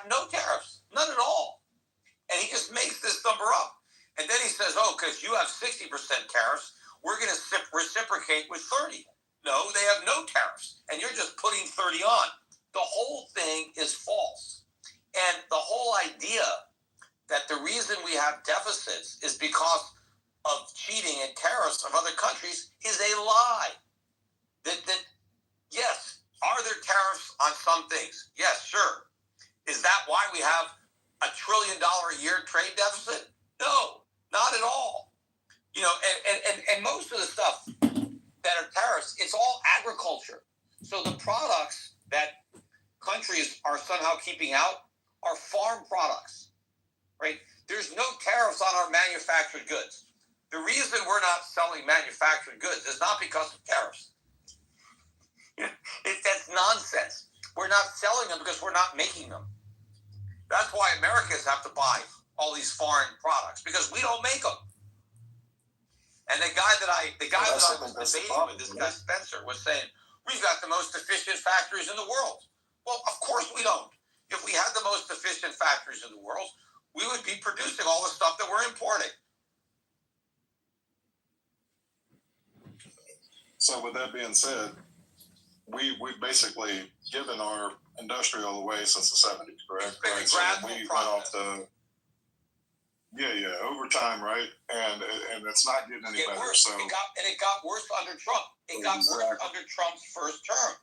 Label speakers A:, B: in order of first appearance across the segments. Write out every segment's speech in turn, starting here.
A: have no tariffs, none at all. And he just makes this number up. And then he says, oh, because you have 60% tariffs, we're going to reciprocate with 30. No, they have no tariffs, and you're just putting 30 on. The whole thing is false. And the whole idea that the reason we have deficits is because of cheating and tariffs of other countries is a lie. That yes, are there tariffs on some things? Yes, sure. Is that why we have $1 trillion a year trade deficit? No, not at all. You know, and most of the stuff that are tariffs, it's all agriculture. So the products that countries are somehow keeping out are farm products, right? There's no tariffs on our manufactured goods. The reason we're not selling manufactured goods is not because of tariffs. That's nonsense. We're not selling them because we're not making them. That's why Americans have to buy all these foreign products, because we don't make them. And the guy that I was debating with, this guy Spencer, was saying, we've got the most efficient factories in the world. Well, of course we don't. If we had the most efficient factories in the world, we would be producing all the stuff that we're importing.
B: So with that being said, we've basically given our industrial away since the 70s, correct?
A: Right.
B: So we went off the over time, right? And it's not getting any better.
A: Worse.
B: So
A: it got worse under Trump. It got worse under Trump's first term,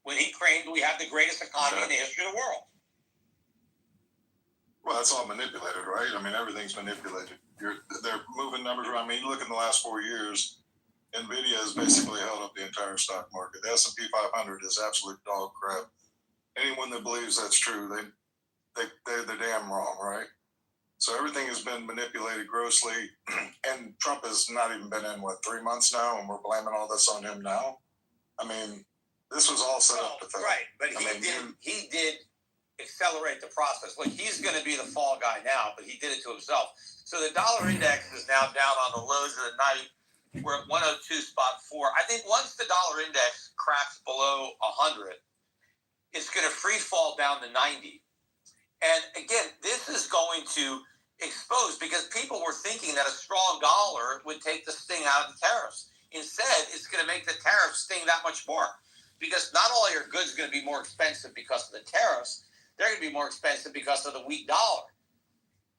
A: when he claimed we have the greatest economy in the history of the world.
B: Well, that's all manipulated, right? I mean, everything's manipulated. They're moving numbers around. I mean, you look in the last 4 years, NVIDIA has basically held up the entire stock market. The S&P 500 is absolute dog crap. Anyone that believes that's true, they're damn wrong, right? So everything has been manipulated grossly, and Trump has not even been in, 3 months now, and we're blaming all this on him now? I mean, this was all set up to fail.
A: Right, but he did accelerate the process. Look, he's going to be the fall guy now, but he did it to himself. So the dollar index is now down on the lows of the night. We're at 102.4. I think once the dollar index cracks below 100, it's going to free fall down to 90. And again, this is going to expose, because people were thinking that a strong dollar would take the sting out of the tariffs. Instead, it's going to make the tariffs sting that much more, because not only are goods going to be more expensive because of the tariffs, they're going to be more expensive because of the weak dollar.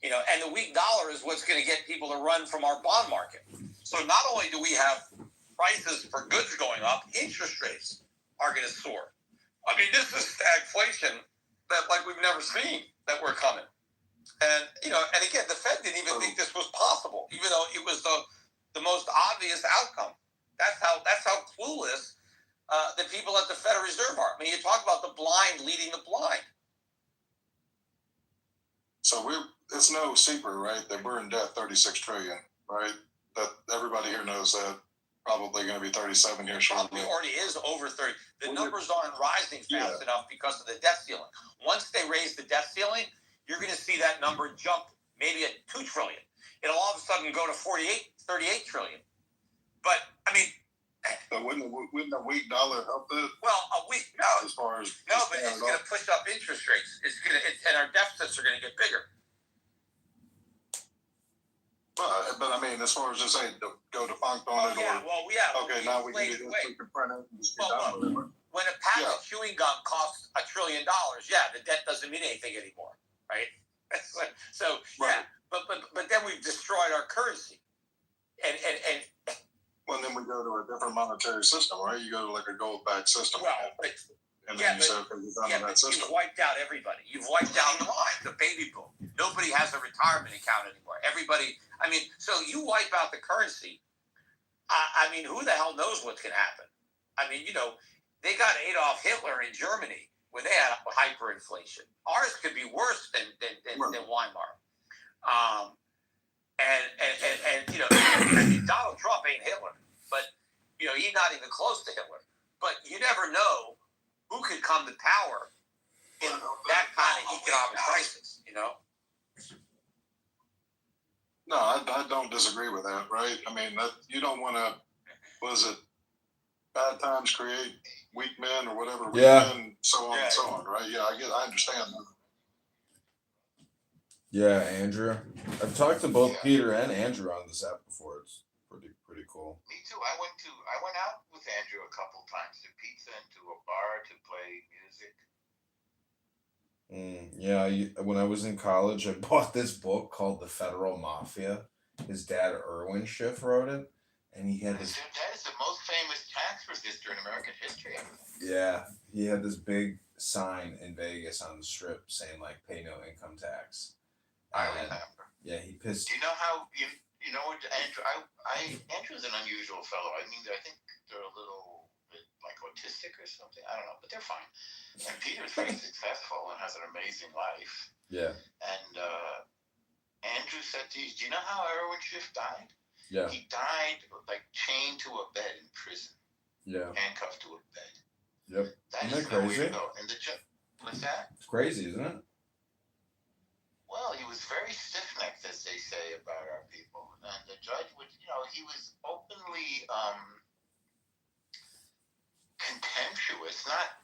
A: You know, and the weak dollar is what's going to get people to run from our bond market. So not only do we have prices for goods going up, interest rates are going to soar. I mean, this is stagflation that like we've never seen that we're coming. And, you know, and again, the Fed didn't even think this was possible, even though it was the most obvious outcome. That's how clueless the people at the Federal Reserve are. I mean, you talk about the blind leading the blind.
B: So it's no secret, right, that we're in debt $36 trillion, right? That everybody here knows that. Probably going to be 37 here shortly.
A: Probably already is over 30. The numbers aren't rising fast enough because of the debt ceiling. Once they raise the debt ceiling, you're going to see that number jump maybe at $2 trillion. It'll all of a sudden go to 38 trillion. But I mean,
B: but wouldn't a weak dollar help it?
A: Well, a weak
B: as far as
A: but it's going to push up interest rates. And our deficits are going to get bigger.
B: But I mean, as far as just go defunct on it, okay, now we can print it and just get done with it.
A: When a pack of chewing gum costs $1 trillion, the debt doesn't mean anything anymore, right? So but then we've destroyed our currency, and
B: well, then we go to a different monetary system, right? You go to like a gold-backed system.
A: Well,
B: and then you say, okay, you're done with that system.
A: You've wiped out everybody. You've wiped out the baby boom. Nobody has a retirement account anymore. Everybody, I mean, so you wipe out the currency. I mean, who the hell knows what's going to happen? I mean, you know, they got Adolf Hitler in Germany when they had hyperinflation. Ours could be worse than Weimar. And you know, I mean, Donald Trump ain't Hitler, but you know, he's not even close to Hitler. But you never know who could come to power in that kind of economic crisis, you know?
B: No, I don't disagree with that, right? I mean, you don't want to, bad times create weak men or whatever, weak men, so on and so on, right? Yeah, I understand that.
C: Yeah, Andrew. I've talked to both
A: Yeah,
C: Peter and Andrew on this app before. It's pretty cool.
A: me too. I went out with Andrew a couple times to pizza and to a bar to play music.
C: Yeah, when I was in college, I bought this book called The Federal Mafia. His dad, Erwin Schiff, wrote it, and he had this.
A: That is the most famous tax resistor in American history.
C: Yeah, he had this big sign in Vegas on the strip saying like "Pay no income tax."
A: I
C: And
A: remember.
C: yeah, he pissed.
A: Do you know how you know what Andrew? Andrew's an unusual fellow. I mean, I think they're a little bit like autistic or something. I don't know, but they're fine. And Peter's very successful and has an amazing life.
C: Yeah.
A: And Andrew said to you, do you know how Erwin Schiff died?
C: Yeah.
A: He died like chained to a bed in prison.
C: Yeah.
A: Handcuffed to a bed.
C: Yep.
A: That
C: Isn't
A: is
C: that
A: nowhere
C: crazy?
A: to go. And the judge, what's that?
C: It's crazy, isn't it?
A: Well, he was very stiff-necked, as they say about our people. And the judge would, he was openly contemptuous, not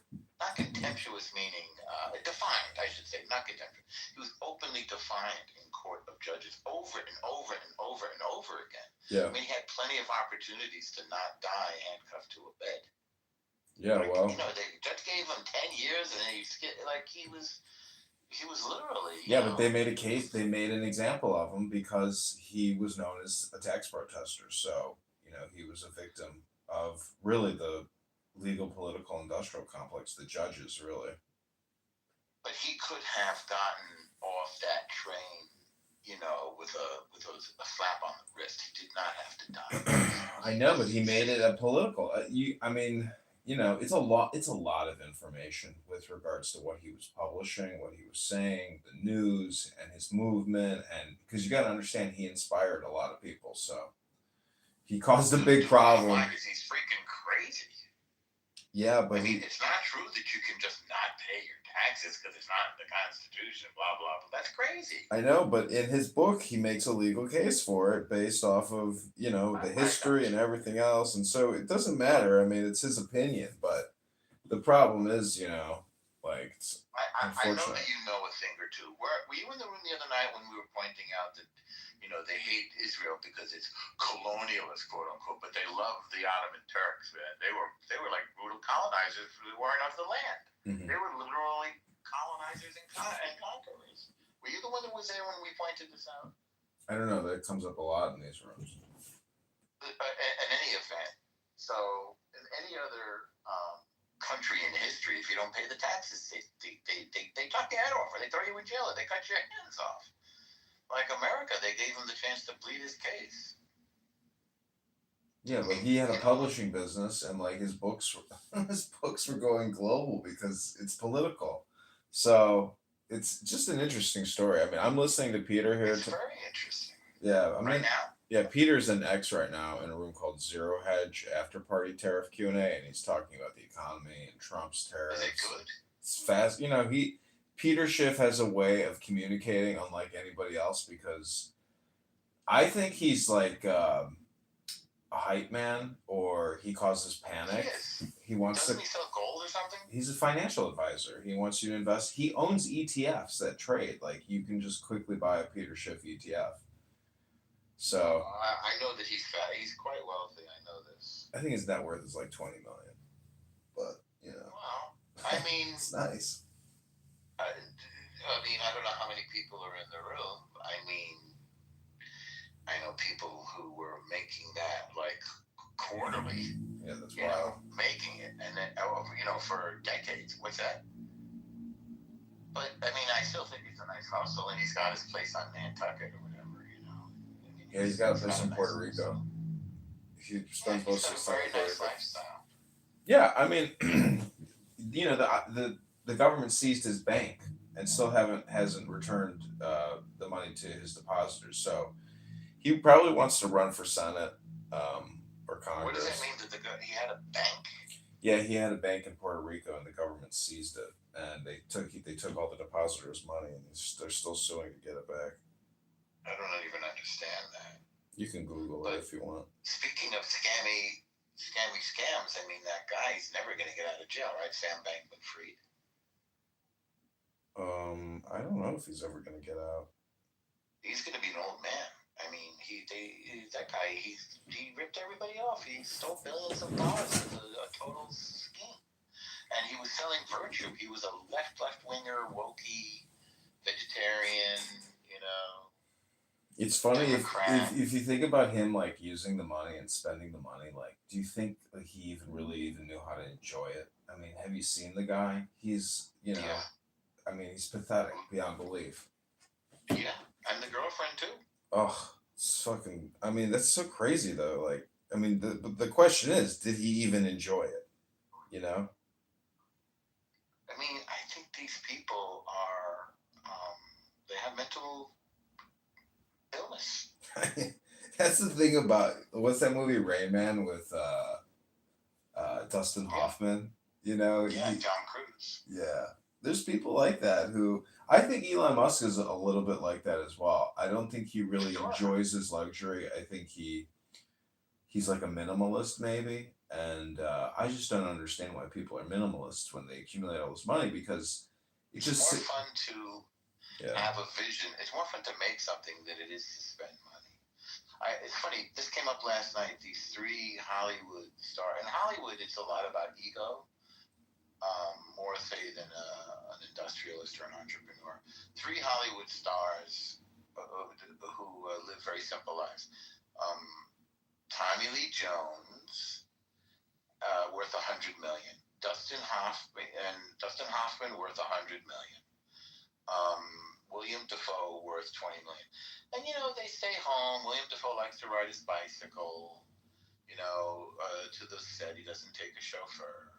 A: contemptuous meaning defiant, I should say, not contemptuous. He was openly defiant in court of judges over and over and over and over again.
C: Yeah.
A: I mean, he had plenty of opportunities to not die handcuffed to a bed.
C: Yeah,
A: like,
C: well.
A: The judge gave him 10 years, and he was literally.
C: Yeah, but they made a case. They made an example of him because he was known as a tax protester. So he was a victim of really the legal, political, industrial complex. The judges, really.
A: But he could have gotten off that train, with a slap on the wrist. He did not have to die.
C: I know, but he made it a political. It's a lot. It's a lot of information with regards to what he was publishing, what he was saying, the news, and his movement, and because you got to understand, he inspired a lot of people. So he caused a big problem.
A: He's freaking crazy.
C: Yeah, but
A: it's not true that you can just not pay your taxes because it's not in the Constitution. Blah blah blah. That's crazy.
C: I know, but in his book, he makes a legal case for it based off of the history and everything else, and so it doesn't matter. I mean, it's his opinion, but the problem is,
A: I know that you know a thing or two. Were you in the room the other night when we were pointing out that they hate Israel because it's colonialist, quote unquote, but they love the Ottoman Turks, man. They were like brutal colonizers who weren't of the land.
C: Mm-hmm.
A: They were literally colonizers and conquerors. Were you the one that was there when we pointed this out?
C: I don't know. That comes up a lot in these rooms.
A: In any event, so in any other country in history, if you don't pay the taxes, they chop your head off, or they throw you in jail, or they cut your hands off. Like America, they gave him the chance to plead his case.
C: Yeah, but he had a publishing business, and like his books were going global because it's political. So it's just an interesting story. I mean, I'm listening to Peter here.
A: It's very interesting.
C: Yeah,
A: right now.
C: Yeah, Peter's in X right now in a room called Zero Hedge After Party Tariff Q&A, and he's talking about the economy and Trump's tariffs.
A: Is it good?
C: It's fast. Peter Schiff has a way of communicating unlike anybody else because I think he's like a hype man, or he causes panic. He wants
A: Doesn't he sell gold or something?
C: He's a financial advisor. He wants you to invest. He owns ETFs that trade. Like you can just quickly buy a Peter Schiff ETF. So
A: I know that he's fat. He's quite wealthy. I know this.
C: I think his net worth is like 20 million. But
A: well, I mean,
C: it's nice.
A: I don't know how many people are in the room. I mean, I know people who were making that like quarterly.
C: Yeah, that's wild.
A: Making it, and then for decades. What's that? But I mean, I still think it's a nice hustle, and he's got his place on Nantucket or whatever.
C: Yeah, he's got a place in Puerto Rico. He spends most of his time in Puerto Rico.
A: Lifestyle.
C: Yeah, I mean, the government seized his bank and still hasn't returned the money to his depositors. So he probably wants to run for Senate or Congress.
A: What does that mean? He had a bank?
C: Yeah, he had a bank in Puerto Rico, and the government seized it, and they took all the depositors' money, and they're still suing to get it back.
A: I don't even understand that.
C: You can Google it if you want.
A: Speaking of scammy scams, I mean, that guy's never going to get out of jail, right? Sam Bankman-Fried.
C: I don't know if he's ever going to get out.
D: He's going to be an old man. I mean, that guy. He ripped everybody off. He stole billions of dollars. It was a total scheme, and he was selling virtue. He was a left winger, wokey, vegetarian. You know,
C: It's funny
D: Democrat.
C: if you think about him like using the money and spending the money, like do you think like he even knew how to enjoy it? I mean, have you seen the guy? He's
D: Yeah,
C: I mean, he's pathetic beyond belief.
D: yeah, and the girlfriend too.
C: Oh, it's fucking. I mean, that's so crazy though. Like, I mean, the question is, did he even enjoy it? You know.
D: I mean, I think these people are. They have mental illness.
C: That's the thing about what's that movie Rain Man with Dustin
D: Yeah,
C: Hoffman. You know,
D: yeah, Tom Cruise.
C: yeah. There's people like that who I think Elon Musk is a little bit like that as well. I don't think he really
D: Sure.
C: enjoys his luxury. I think he's like a minimalist maybe, and I just don't understand why people are minimalists when they accumulate all this money because it
D: It's
C: just
D: more fun to
C: yeah.
D: have a vision. It's more fun to make something than it is to spend money. It's funny. This came up last night. These three Hollywood stars. In Hollywood, it's a lot about ego, more say than an industrialist or an entrepreneur. Three Hollywood stars who live very simple lives. Um, Tommy Lee Jones, worth 100 million. Dustin Hoffman worth 100 million. Um, William Dafoe worth 20 million. And they stay home. William Dafoe likes to ride his bicycle. To the set. He doesn't take a chauffeur,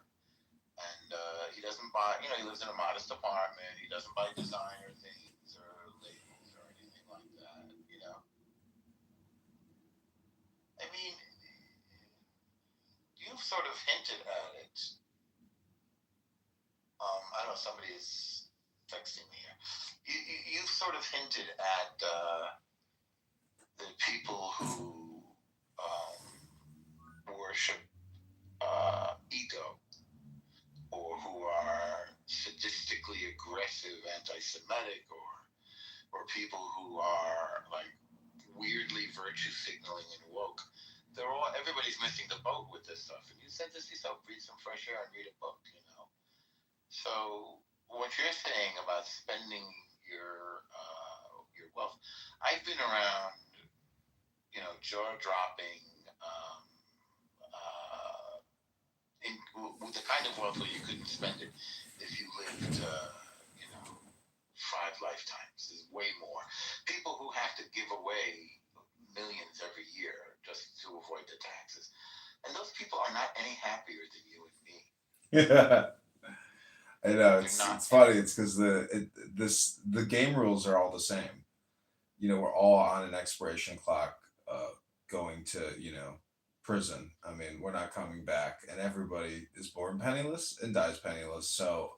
D: and he doesn't buy. He lives in a modest apartment. He doesn't buy designer things or labels or anything like that. I mean, you've sort of hinted at it. I don't know. Somebody is texting me here. You've sort of hinted at the people who worship ego, or who are sadistically aggressive, anti-Semitic, or people who are like weirdly virtue signaling and woke. Everybody's missing the boat with this stuff. And you said this yourself: breathe some fresh air and read a book. So what you're saying about spending your wealth, I've been around, jaw dropping, with the kind of wealth where you couldn't spend it if you lived, 5 lifetimes. There's way more people who have to give away millions every year just to avoid the taxes, and those people are not any happier than you and me.
C: I know
D: They're not.
C: it's funny. It's because the game rules are all the same. We're all on an expiration clock, going to prison. I mean, we're not coming back, and everybody is born penniless and dies penniless. So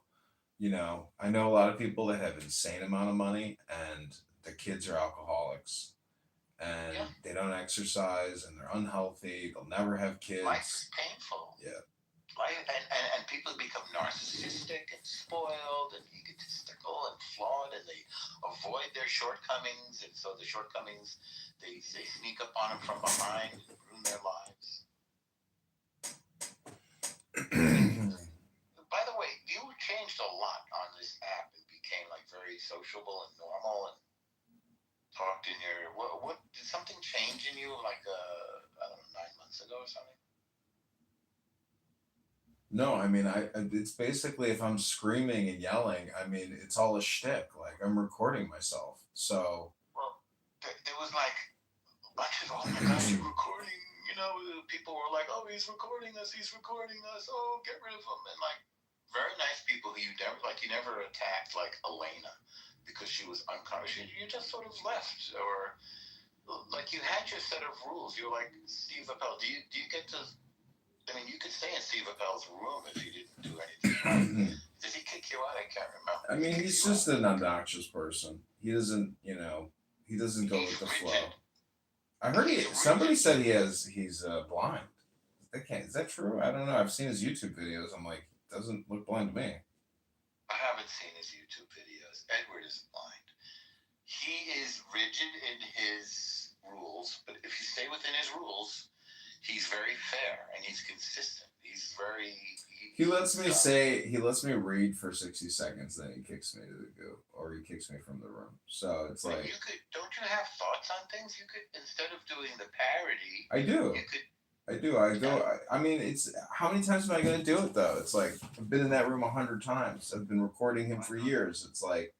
C: I know a lot of people that have insane amount of money, and the kids are alcoholics, and
D: Yeah,
C: they don't exercise, and they're unhealthy. They'll never have
D: life is
C: kids.
D: painful.
C: Yeah.
D: And people become narcissistic and spoiled and egotistical and flawed, and they avoid their shortcomings, and so the shortcomings, they sneak up on them from behind and ruin their lives. By the way, you changed a lot on this app and became like very sociable and normal and talked in your what did something change in you like I don't know, 9 months ago or something?
C: No, I mean, it's basically if I'm screaming and yelling, I mean, it's all a shtick. Like I'm recording myself. So,
D: Well, there was like bunches of, oh my gosh, you're recording. People were like, oh, he's recording us. He's recording us. Oh, get rid of him. And like very nice people who you never attacked like Elena because she was unconscious. You just sort of left, or like you had your set of rules. You're like Steve Appel. Do you get to? I mean, you could stay in Steve Appel's room if you didn't do anything right. Did he kick you out? I can't remember.
C: I mean, he's just an obnoxious person. He doesn't, he doesn't go with the flow. I heard somebody said he's blind. Is that true? I don't know. I've seen his YouTube videos. I'm like, doesn't look blind to me.
D: I haven't seen his YouTube videos. Edward is blind. he is rigid in his rules, but if you stay within his rules, he's very fair and he's consistent. He's very.
C: He lets me read for 60 seconds, then he kicks me to the goo, or he kicks me from the room. So it's like,
D: don't you have thoughts on things? You could, instead of doing the parody,
C: I do.
D: you could.
C: I do. I mean, it's how many times am I going to do it though? It's like I've been in that room 100 times. I've been recording him for years. It's like,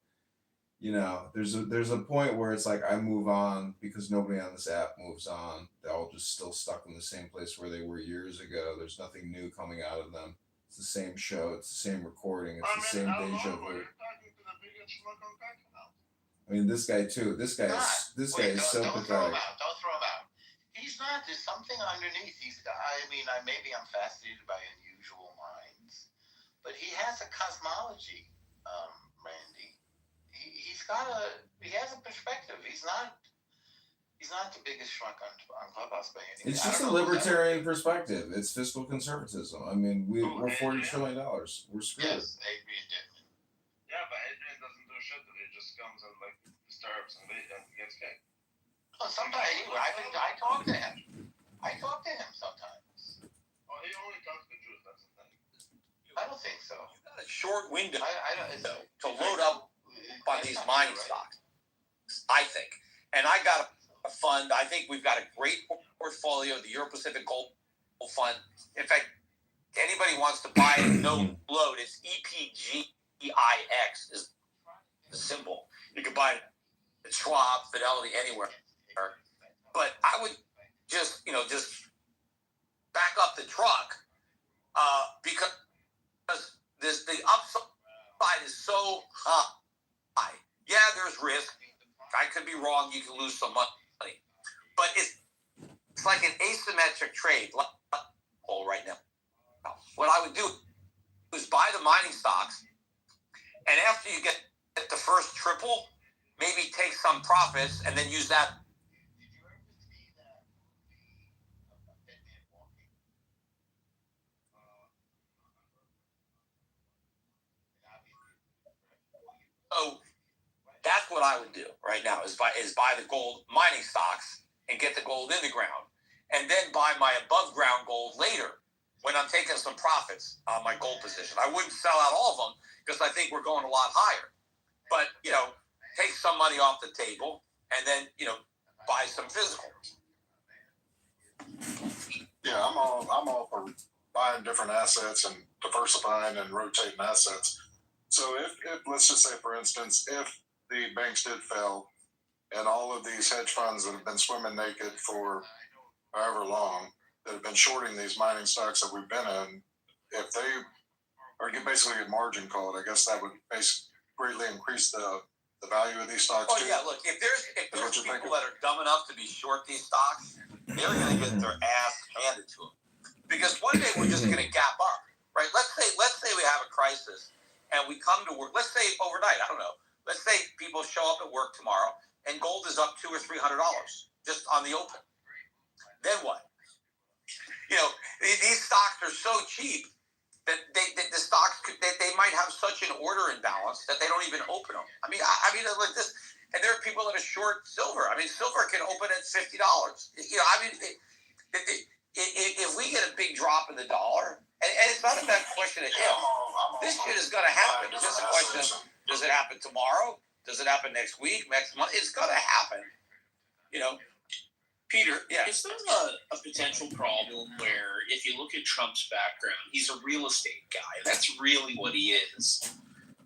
C: there's a point where it's like I move on because nobody on this app moves on. They're all just still stuck in the same place where they were years ago. There's nothing new coming out of them. It's the same show. It's the same recording. It's the same deja vu. I mean, this guy too. This guy is so
D: don't
C: pathetic.
D: throw him out. Don't throw him out. He's not. There's something underneath. Maybe I'm fascinated by unusual minds, but he has a cosmology, Randy. He has a perspective. He's not the biggest schmuck on Clubhouse by any means.
C: It's just a libertarian perspective. It's fiscal conservatism. I mean, we're $40 trillion. We're screwed.
D: Yes, Adrian Dittman.
E: Yeah, but Adrian doesn't do shit. He just comes and disturbs and gets kicked.
D: Oh, sometimes I talk to him. I talk to him sometimes.
E: Oh, he only talks to Jews. That's the thing.
D: I don't think so.
A: You got a short window
D: I don't.
A: to load up on these mining stocks, I think. And I got a fund. I think we've got a great portfolio, the Euro Pacific Gold Fund. In fact, anybody wants to buy it, no load. It's EPGIX is the symbol. You can buy it at Schwab, Fidelity, anywhere. But I would just back up the truck because the upside is so high. Yeah, there's risk. I could be wrong. You can lose some money, but it's like an asymmetric trade right now. What I would do is buy the mining stocks, and after you get the first triple, maybe take some profits and then use that. So that's what I would do right now is buy the gold mining stocks and get the gold in the ground, and then buy my above ground gold later when I'm taking some profits on my gold position. I wouldn't sell out all of them because I think we're going a lot higher. But take some money off the table and then buy some physical.
B: Yeah, I'm all for buying different assets and diversifying and rotating assets. So if let's just say, for instance, if the banks did fail and all of these hedge funds that have been swimming naked for however long, that have been shorting these mining stocks that we've been in, if they are basically a margin call, I guess that would greatly increase the value of these stocks.
A: Oh yeah, look, if there's people that are dumb enough to be short these stocks, they're going to get their ass handed to them. Because one day we're just going to gap up, right? Let's say we have a crisis and we come to work. Let's say overnight, I don't know. Let's say people show up at work tomorrow and gold is up $200 or $300 just on the open. Then what? These stocks are so cheap that the stocks they might have such an order imbalance that they don't even open them. I mean, like this, and there are people that are short silver. I mean, silver can open at $50. If we get a big drop in the dollar, and it's not a bad question of if, this shit is going to happen. It's just a question of, does it happen tomorrow? Does it happen next week, next month? It's going to happen.
F: Peter,
A: yeah.
F: Is there a potential problem where if you look at Trump's background, he's a real estate guy. That's really what he is.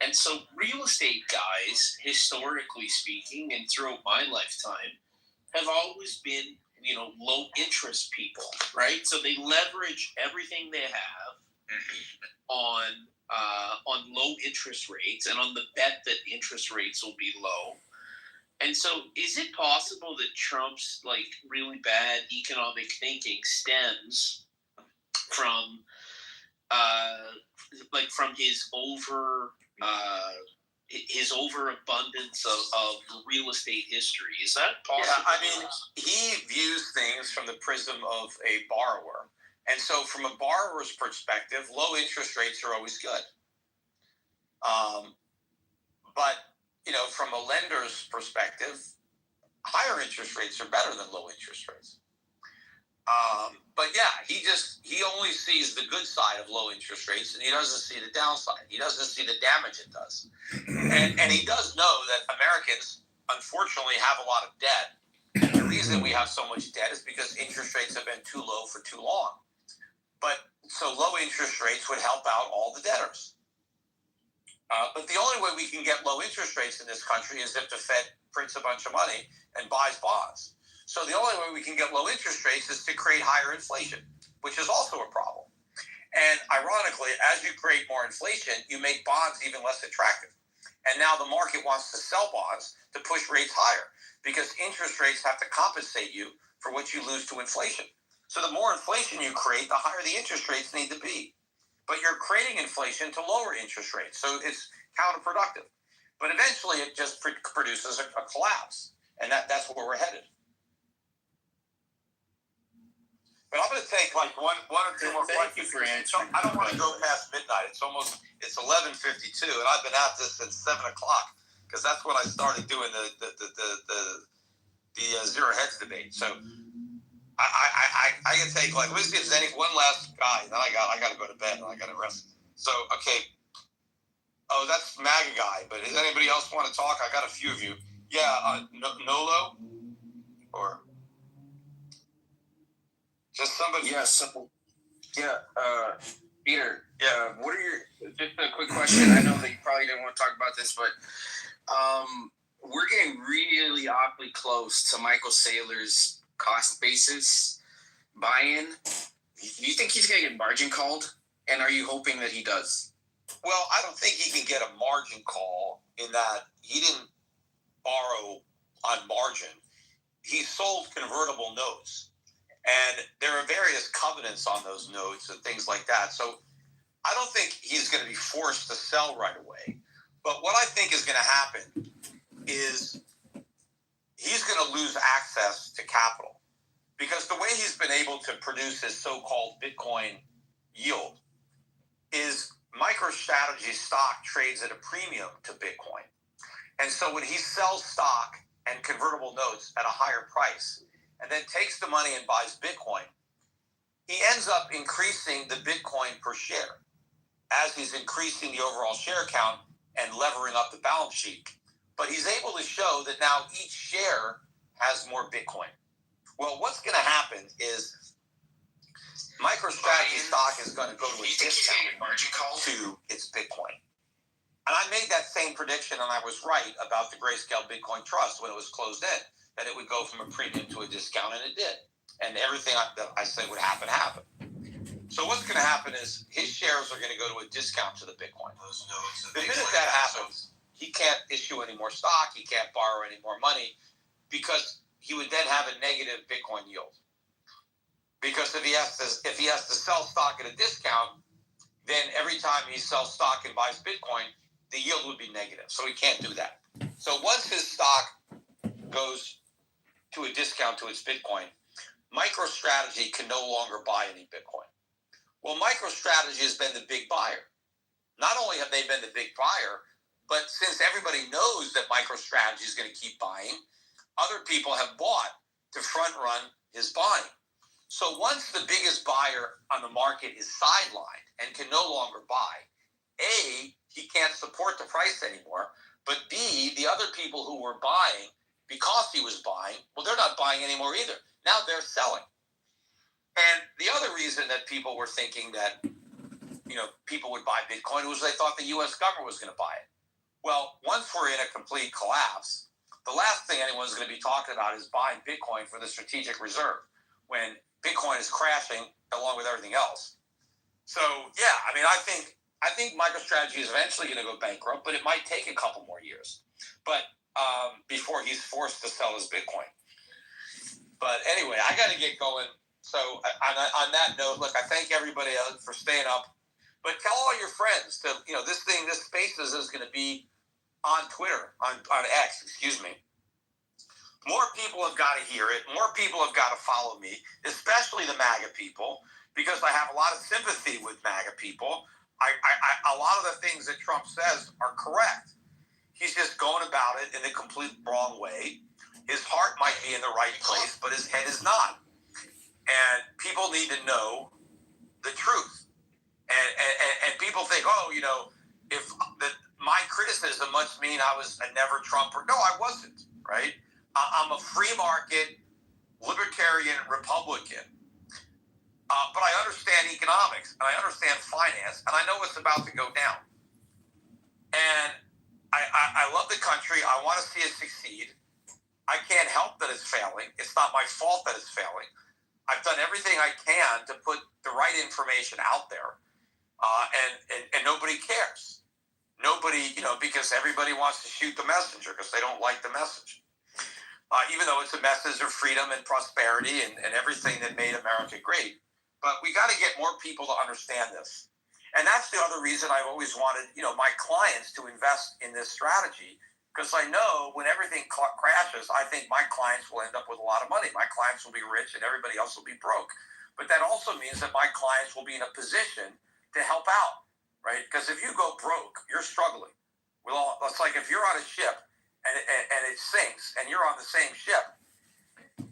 F: And so real estate guys, historically speaking, and throughout my lifetime, have always been, low interest people, right? So they leverage everything they have on low interest rates and on the bet that interest rates will be low. And so is it possible that Trump's really bad economic thinking stems from his overabundance of real estate history? Is that possible?
A: Yeah, I mean, he views things from the prism of a borrower. And so from a borrower's perspective, low interest rates are always good. But from a lender's perspective, higher interest rates are better than low interest rates. But yeah, he only sees the good side of low interest rates, and he doesn't see the downside. He doesn't see the damage it does. And he does know that Americans, unfortunately, have a lot of debt. And the reason we have so much debt is because interest rates have been too low for too long. But so low interest rates would help out all the debtors. But the only way we can get low interest rates in this country is if the Fed prints a bunch of money and buys bonds. So the only way we can get low interest rates is to create higher inflation, which is also a problem. And ironically, as you create more inflation, you make bonds even less attractive. And now the market wants to sell bonds to push rates higher because interest rates have to compensate you for what you lose to inflation. So the more inflation you create, the higher the interest rates need to be. But you're creating inflation to lower interest rates, so it's counterproductive. But eventually it just produces a collapse, and that's where we're headed. But I'm going to take like one or two more questions.
F: Thank you for answering.
A: I don't want to go past midnight. It's 11:52, and I've been at this since 7 o'clock because that's when I started doing the zero heads debate. So I can take like, let me see if there's any one last guy. Then I got to go to bed and I got to rest. So okay. Oh, that's MAGA guy. But does anybody else want to talk? I got a few of you. Yeah, Nolo or. Just somebody.
G: Yeah, so Peter.
A: Yeah.
G: What are your just a quick question? I know that you probably didn't want to talk about this, but we're getting really awfully close to Michael Saylor's cost basis buy-in. Do you think he's going to get margin called? And are you hoping that he does?
A: Well, I don't think he can get a margin call in that he didn't borrow on margin. He sold convertible notes. And there are various covenants on those notes and things like that. So I don't think he's going to be forced to sell right away. But what I think is going to happen is he's going to lose access to capital. Because the way he's been able to produce his so-called Bitcoin yield is MicroStrategy stock trades at a premium to Bitcoin. And so when he sells stock and convertible notes at a higher price, and then takes the money and buys Bitcoin, he ends up increasing the Bitcoin per share as he's increasing the overall share count and levering up the balance sheet. But he's able to show that now each share has more Bitcoin. Well, what's going to happen is MicroStrategy stock is going to go to a discount to its Bitcoin. And I made that same prediction, and I was right about the Grayscale Bitcoin Trust when it was closed in, that it would go from a premium to a discount, and it did. And everything that I said would happen, happened. So what's going to happen is his shares are going to go to a discount to the Bitcoin. The minute that happens, he can't issue any more stock, he can't borrow any more money, because he would then have a negative Bitcoin yield. Because if he has to sell stock at a discount, then every time he sells stock and buys Bitcoin, the yield would be negative. So he can't do that. So once his stock goes to a discount to its Bitcoin, MicroStrategy can no longer buy any Bitcoin. Well, MicroStrategy has been the big buyer. Not only have they been the big buyer, but since everybody knows that MicroStrategy is going to keep buying, other people have bought to front run his buying. So once the biggest buyer on the market is sidelined and can no longer buy, A, he can't support the price anymore, but B, the other people who were buying, because he was buying, well, they're not buying anymore either. Now they're selling. And the other reason that people were thinking that, people would buy Bitcoin was they thought the U.S. government was going to buy it. Well, once we're in a complete collapse, the last thing anyone's going to be talking about is buying Bitcoin for the strategic reserve when Bitcoin is crashing along with everything else. So, yeah, I think MicroStrategy is eventually going to go bankrupt, but it might take a couple more years. But before he's forced to sell his Bitcoin. But anyway, I got to get going. So on that note, look, I thank everybody else for staying up. But tell all your friends that, this Spaces is going to be on Twitter, on X, excuse me. More people have got to hear it. More people have got to follow me, especially the MAGA people, because I have a lot of sympathy with MAGA people. A lot of the things that Trump says are correct. He's just going about it in the complete wrong way. His heart might be in the right place, but his head is not. And people need to know the truth. And people think, oh, if my criticism must mean I was a never Trumper. No, I wasn't, right? I'm a free market, libertarian Republican. But I understand economics, and I understand finance, and I know what's about to go down. And I love the country. I want to see it succeed. I can't help that it's failing. It's not my fault that it's failing. I've done everything I can to put the right information out there, and nobody cares. Nobody, because everybody wants to shoot the messenger because they don't like the message. Even though it's a message of freedom and prosperity and everything that made America great. But we got to get more people to understand this. And that's the other reason I've always wanted, my clients to invest in this strategy, because I know when everything crashes, I think my clients will end up with a lot of money. My clients will be rich and everybody else will be broke. But that also means that my clients will be in a position to help out, right? Because if you go broke, you're struggling. It's like if you're on a ship and it sinks and you're on the same ship,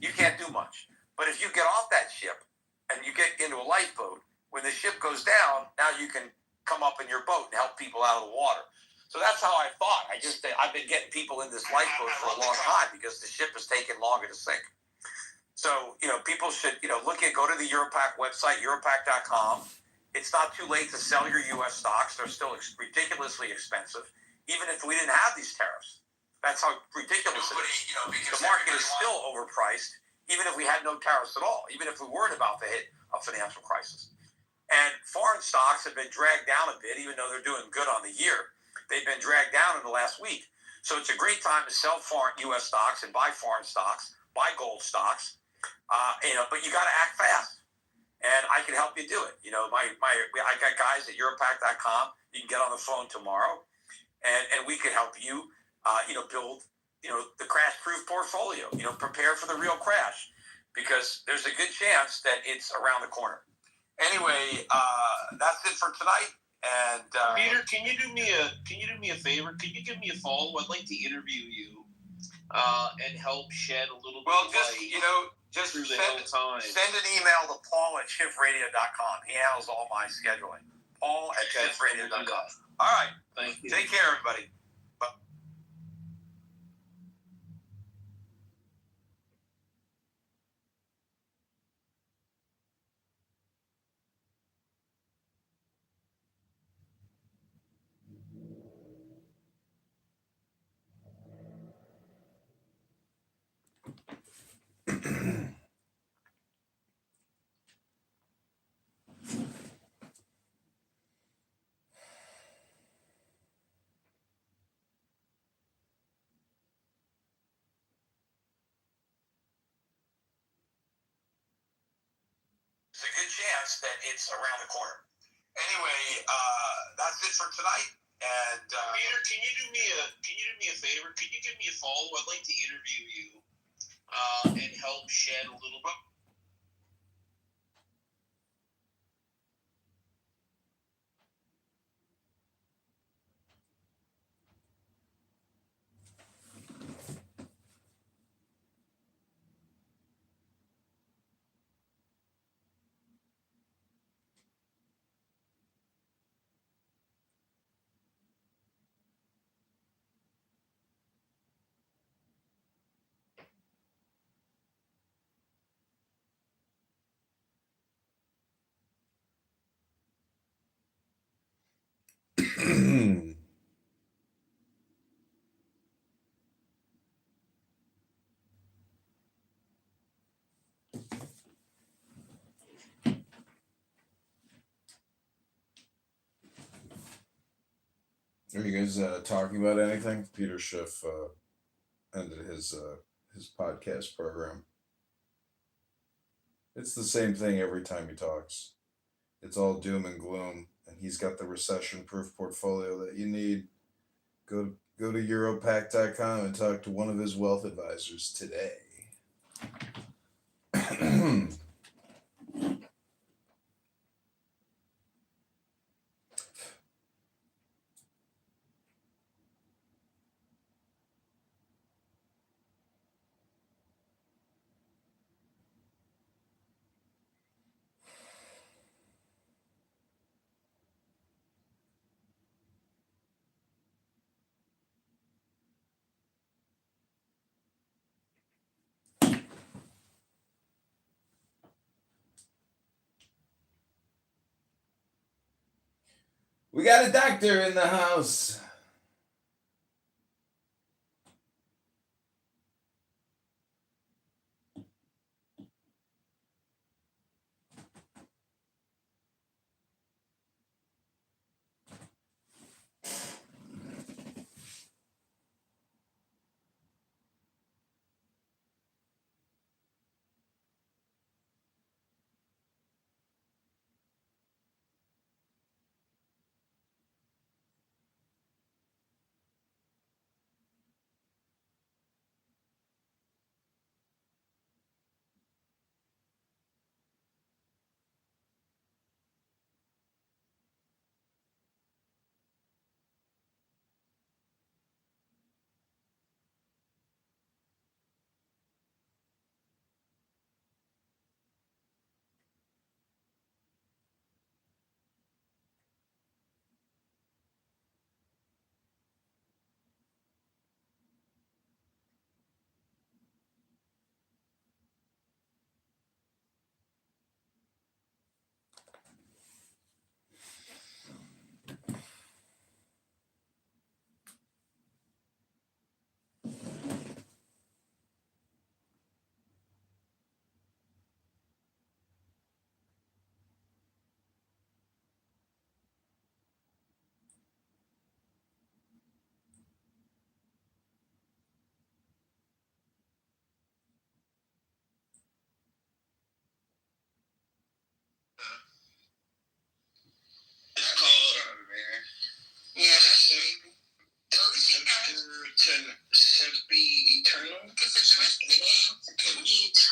A: you can't do much. But if you get off that ship and you get into a lifeboat, when the ship goes down, now you can come up in your boat and help people out of the water. So that's how I thought. I've been getting people in this lifeboat for a long time because the ship is taking longer to sink. So, people should, go to the Europac website, europac.com. It's not too late to sell your U.S. stocks. They're still ridiculously expensive, even if we didn't have these tariffs. That's how ridiculous it is. The market is still overpriced, even if we had no tariffs at all, even if we weren't about to hit a financial crisis. And foreign stocks have been dragged down a bit, even though they're doing good on the year. They've been dragged down in the last week. So it's a great time to sell foreign U.S. stocks and buy foreign stocks, buy gold stocks. But you got to act fast. And I can help you do it. I got guys at Europac.com. You can get on the phone tomorrow, and we can help you, build, the crash-proof portfolio. Prepare for the real crash, because there's a good chance that it's around the corner. Anyway, that's it for tonight. And
F: Peter, can you do me a favor? Can you give me a follow? I'd like to interview you and help shed a little bit of light.
A: Just
F: through the
A: send an email to Paul@shiftradio.com. He handles all my scheduling. Paul@shiftradio.com. All right.
F: Thank you.
A: Take care, everybody. Bye. There's a good chance that it's around the corner. Anyway, that's it for tonight. And
F: Peter, can you do me a favor? Can you give me a follow? I'd like to interview you and help shed a little bit.
C: Are you guys talking about anything? Peter Schiff ended his podcast program. It's the same thing every time he talks. It's all doom and gloom, and he's got the recession-proof portfolio that you need. Go to Europac.com and talk to one of his wealth advisors today. We got a doctor in the house.
D: It's called, yeah, that's it. To be eternal. Because the rest of the game can be eternal.